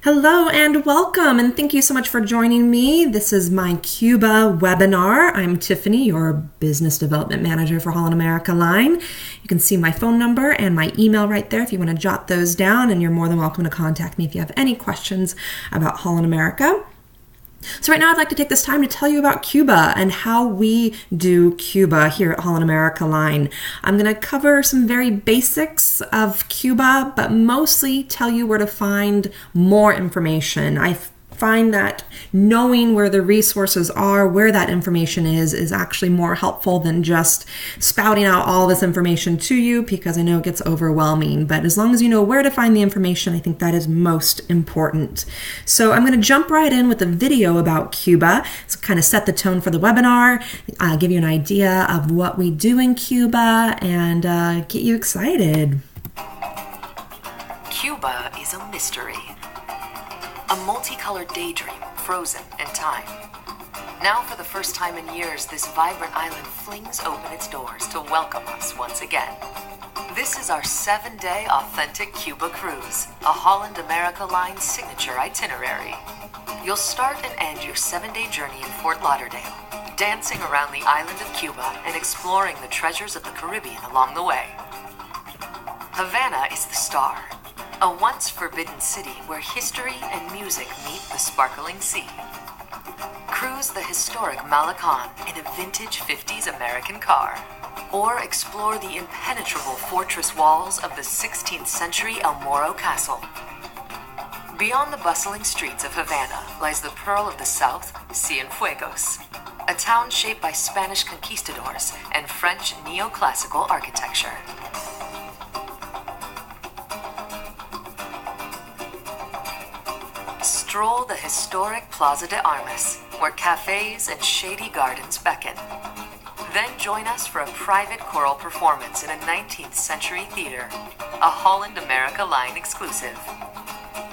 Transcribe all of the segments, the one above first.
Hello and welcome, and thank you so much for joining me. This is my Cuba webinar. I'm Tiffany, your Business Development Manager for Holland America line. You can see my phone number and my email right there if you want to jot those down, and you're more than welcome to contact me if you have any questions about Holland America. So right now I'd like to take this time to tell you about Cuba and how we do Cuba here at Holland America line. I'm going to cover some very basics of Cuba, but mostly tell you where to find more information. I find that knowing where the resources are, where that information is actually more helpful than just spouting out all this information to you, because I know it gets overwhelming. But as long as you know where to find the information, I think that is most important. So I'm going to jump right in with a video about Cuba to kind of set the tone for the webinar, give you an idea of what we do in Cuba, and get you excited. Cuba is a mystery. A multicolored daydream, frozen in time. Now, for the first time in years, this vibrant island flings open its doors to welcome us once again. This is our 7-day authentic Cuba cruise, a Holland America line signature itinerary. You'll start and end your 7-day journey in Fort Lauderdale, dancing around the island of Cuba and exploring the treasures of the Caribbean along the way. Havana is the star, a once forbidden city where history and music meet the sparkling sea. Cruise the historic Malecon in a vintage 50s American car, or explore the impenetrable fortress walls of the 16th century El Morro Castle. Beyond the bustling streets of Havana lies the Pearl of the South, Cienfuegos, a town shaped by Spanish conquistadors and French neoclassical architecture. Stroll the historic Plaza de Armas, where cafes and shady gardens beckon. Then join us for a private choral performance in a 19th century theater, a Holland America line exclusive.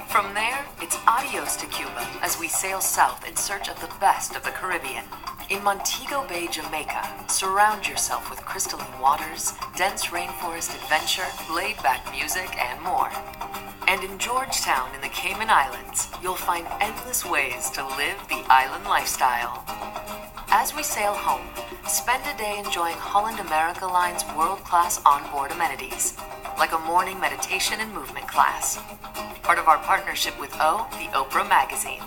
From there, it's adios to Cuba as we sail south in search of the best of the Caribbean. In Montego Bay, Jamaica, surround yourself with crystalline waters, dense rainforest adventure, laid-back music, and more. And in Georgetown in the Cayman Islands, you'll find endless ways to live the island lifestyle. As we sail home, spend a day enjoying Holland America Line's world-class onboard amenities, like a morning meditation and movement class, part of our partnership with the Oprah magazine.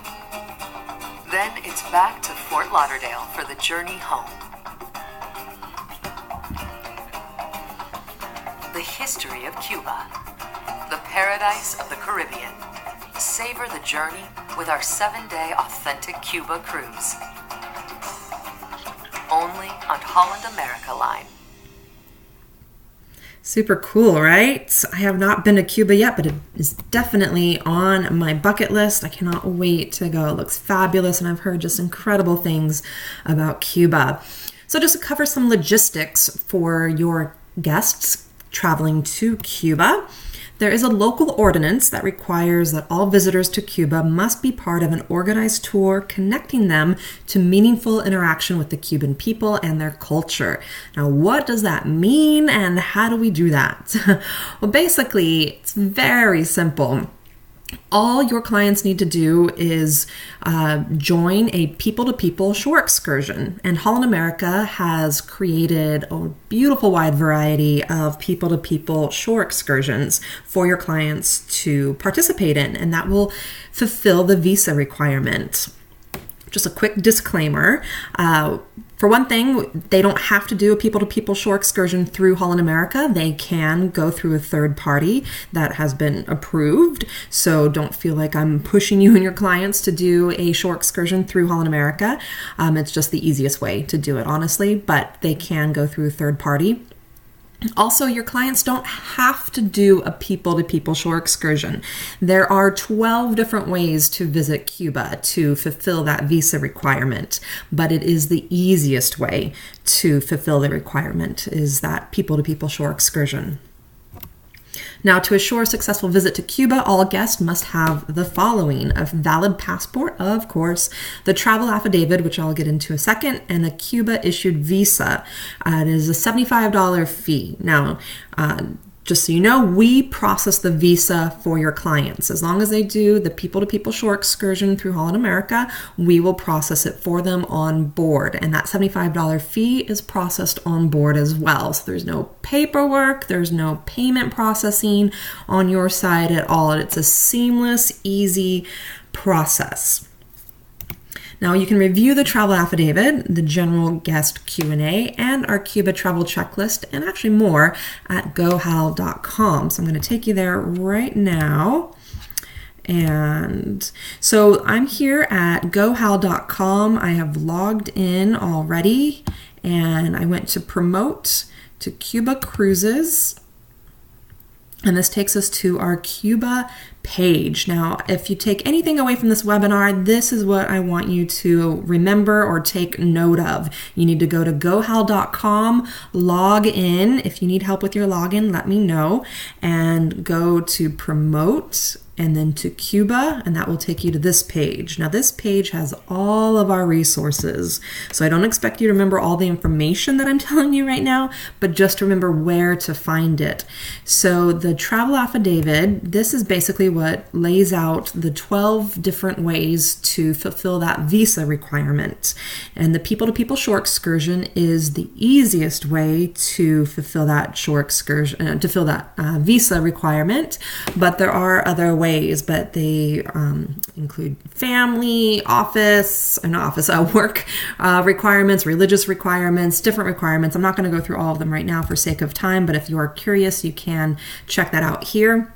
Then it's back to Fort Lauderdale for the journey home. The history of Cuba. The paradise of the Caribbean. Savor the journey with our 7-day authentic Cuba cruise. Only on Holland America line. Super cool, right? I have not been to Cuba yet, but it is definitely on my bucket list. I cannot wait to go. It looks fabulous, and I've heard just incredible things about Cuba. So just to cover some logistics for your guests traveling to Cuba, there is a local ordinance that requires that all visitors to Cuba must be part of an organized tour connecting them to meaningful interaction with the Cuban people and their culture. Now, what does that mean, and how do we do that? Well, basically, it's very simple. All your clients need to do is join a people-to-people shore excursion. And Holland America has created a beautiful wide variety of people-to-people shore excursions for your clients to participate in, and that will fulfill the visa requirement. Just a quick disclaimer. For one thing, they don't have to do a people-to-people shore excursion through Holland America. They can go through a third party that has been approved. So don't feel like I'm pushing you and your clients to do a shore excursion through Holland America. It's just the easiest way to do it, honestly, but they can go through a third party. Also, your clients don't have to do a people-to-people shore excursion. There are 12 different ways to visit Cuba to fulfill that visa requirement, but it is the easiest way to fulfill the requirement is that people-to-people shore excursion. Now, to assure a successful visit to Cuba, all guests must have the following: a valid passport, of course, the travel affidavit, which I'll get into in a second, and a Cuba-issued visa. It is a $75 fee. Now, Just so you know, we process the visa for your clients. As long as they do the people-to-people shore excursion through Holland America, we will process it for them on board. And that $75 fee is processed on board as well. So there's no paperwork, there's no payment processing on your side at all. It's a seamless, easy process. Now you can review the travel affidavit, the general guest Q&A, and our Cuba travel checklist, and actually more at gohal.com. So I'm going to take you there right now. And so I'm here at gohal.com. I have logged in already, and I went to promote to Cuba Cruises. And this takes us to our Cuba page. Now, if you take anything away from this webinar, this is what I want you to remember or take note of. You need to go to gohal.com, log in. If you need help with your login, let me know, and go to promote and then to Cuba, and that will take you to this page. Now this page has all of our resources. So I don't expect you to remember all the information that I'm telling you right now, but just remember where to find it. So the travel affidavit, this is basically what lays out the 12 different ways to fulfill that visa requirement. And the people-to-people shore excursion is the easiest way to fulfill that shore excursion, to fill that visa requirement, but there are other ways, but they include family, work requirements, religious requirements, different requirements. I'm not going to go through all of them right now for sake of time, but if you are curious, you can check that out here.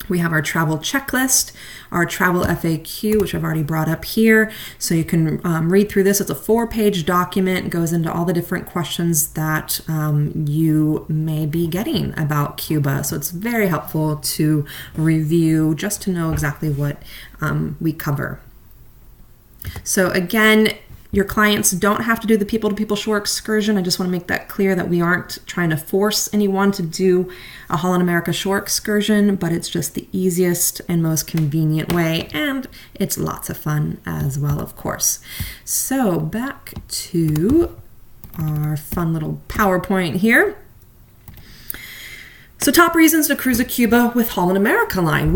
We have our travel checklist, our travel FAQ, which I've already brought up here. So you can read through this. It's a 4-page document. It goes into all the different questions that you may be getting about Cuba. So it's very helpful to review just to know exactly what we cover. So again, your clients don't have to do the people-to-people shore excursion. I just want to make that clear that we aren't trying to force anyone to do a Holland America shore excursion, but it's just the easiest and most convenient way, and it's lots of fun as well, of course. So back to our fun little PowerPoint here. So top reasons to cruise to Cuba with Holland America line.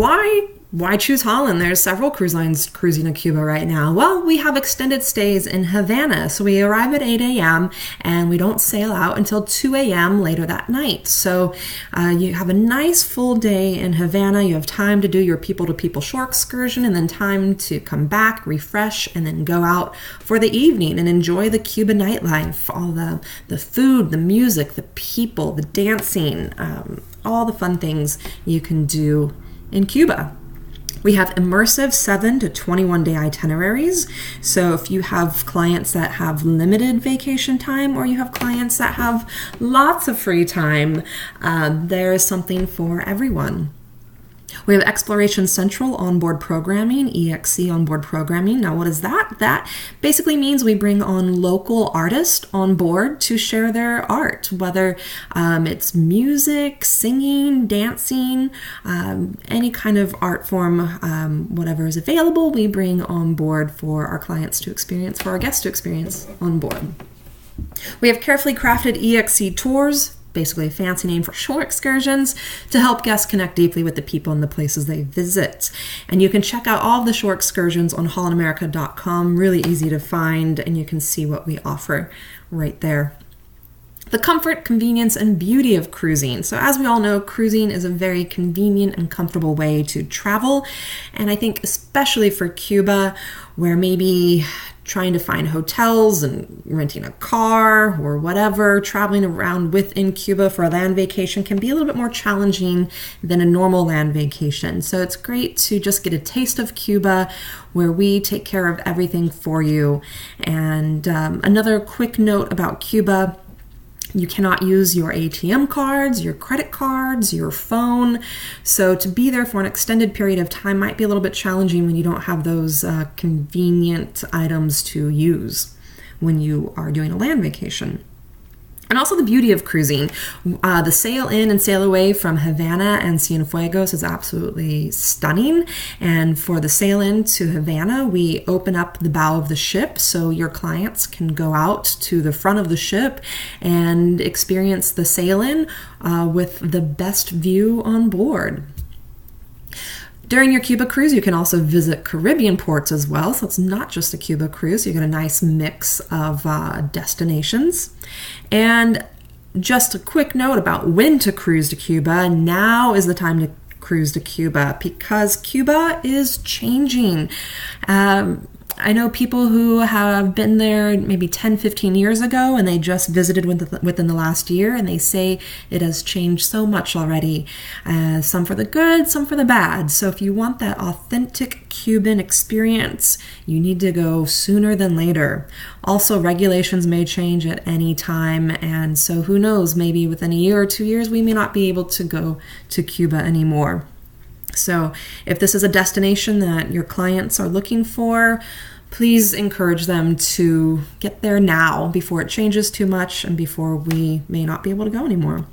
Why choose Holland? There's several cruise lines cruising to Cuba right now. Well, we have extended stays in Havana. So we arrive at 8 a.m. and we don't sail out until 2 a.m. later that night. So you have a nice full day in Havana. You have time to do your people-to-people shore excursion and then time to come back, refresh, and then go out for the evening and enjoy the Cuba nightlife, all the food, the music, the people, the dancing, all the fun things you can do in Cuba. We have immersive 7 to 21 day itineraries. So if you have clients that have limited vacation time or you have clients that have lots of free time, there is something for everyone. We have Exploration Central onboard programming, EXC onboard programming. Now, what is that? That basically means we bring on local artists on board to share their art, whether it's music, singing, dancing, any kind of art form, whatever is available, we bring on board for our clients to experience, for our guests to experience on board. We have carefully crafted EXC tours, basically a fancy name for shore excursions, to help guests connect deeply with the people and the places they visit. And you can check out all of the shore excursions on hollandamerica.com, really easy to find, and you can see what we offer right there. The comfort, convenience, and beauty of cruising. So as we all know, cruising is a very convenient and comfortable way to travel. And I think especially for Cuba, where maybe trying to find hotels and renting a car or whatever, traveling around within Cuba for a land vacation can be a little bit more challenging than a normal land vacation. So it's great to just get a taste of Cuba where we take care of everything for you. And another quick note about Cuba: you cannot use your ATM cards, your credit cards, your phone. So to be there for an extended period of time might be a little bit challenging when you don't have those convenient items to use when you are doing a land vacation. And also the beauty of cruising. The sail in and sail away from Havana and Cienfuegos is absolutely stunning. And for the sail in to Havana, we open up the bow of the ship so your clients can go out to the front of the ship and experience the sail in with the best view on board. During your Cuba cruise, you can also visit Caribbean ports as well. So it's not just a Cuba cruise. You get a nice mix of destinations. And just a quick note about when to cruise to Cuba. Now is the time to cruise to Cuba because Cuba is changing. I know people who have been there maybe 10, 15 years ago and they just visited within the last year, and they say it has changed so much already. Some for the good, some for the bad. So if you want that authentic Cuban experience, you need to go sooner than later. Also, regulations may change at any time, and so who knows, maybe within a year or 2 years we may not be able to go to Cuba anymore. So if this is a destination that your clients are looking for, please encourage them to get there now before it changes too much and before we may not be able to go anymore.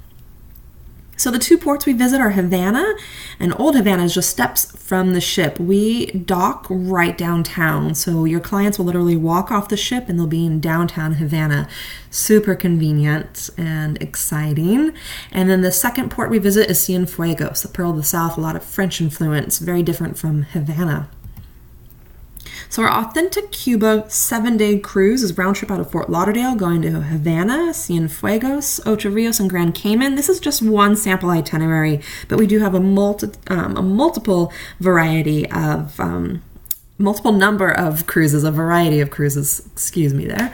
So the 2 ports we visit are Havana, and Old Havana is just steps from the ship. We dock right downtown, so your clients will literally walk off the ship and they'll be in downtown Havana. Super convenient and exciting. And then the second port we visit is Cienfuegos, the Pearl of the South, a lot of French influence, very different from Havana. So our authentic Cuba 7-day cruise is round trip out of Fort Lauderdale, going to Havana, Cienfuegos, Ocho Rios, and Grand Cayman. This is just one sample itinerary, but we do have a multiple variety of multiple number of cruises, a variety of cruises. Excuse me there.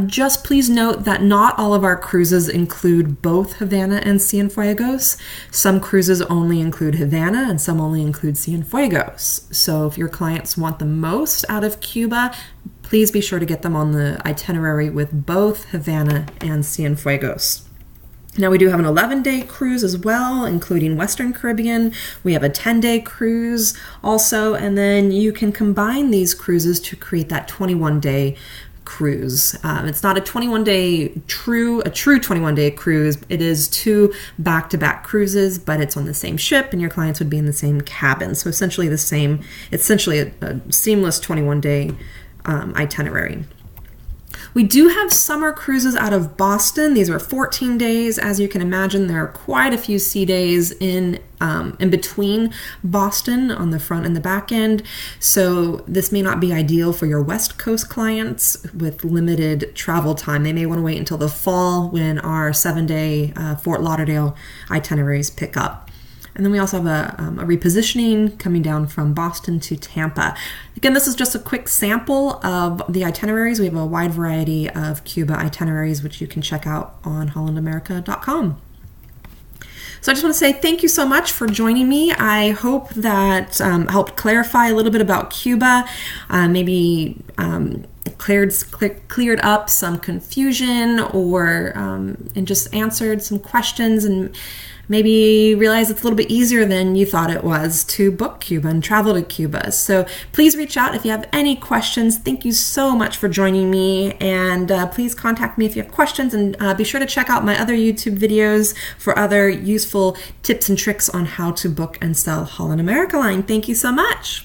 Just please note that not all of our cruises include both Havana and Cienfuegos. Some cruises only include Havana and some only include Cienfuegos. So if your clients want the most out of Cuba, please be sure to get them on the itinerary with both Havana and Cienfuegos. Now we do have an 11-day cruise as well, including Western Caribbean. We have a 10-day cruise also, and then you can combine these cruises to create that 21-day cruise. It's not a 21-day true 21-day cruise. It is 2 back-to-back cruises, but it's on the same ship and your clients would be in the same cabin. So essentially a seamless 21-day itinerary. We do have summer cruises out of Boston. These are 14 days. As you can imagine, there are quite a few sea days in between Boston on the front and the back end. So this may not be ideal for your West Coast clients with limited travel time. They may want to wait until the fall when our 7-day Fort Lauderdale itineraries pick up. And then we also have a repositioning coming down from Boston to Tampa. Again, this is just a quick sample of the itineraries. We have a wide variety of Cuba itineraries, which you can check out on hollandamerica.com. So I just want to say thank you so much for joining me. I hope that helped clarify a little bit about Cuba, maybe cleared up some confusion or and just answered some questions and maybe realize it's a little bit easier than you thought it was to book Cuba and travel to Cuba. So please reach out if you have any questions. Thank you so much for joining me, and please contact me if you have questions, and be sure to check out my other YouTube videos for other useful tips and tricks on how to book and sell Holland America Line. Thank you so much.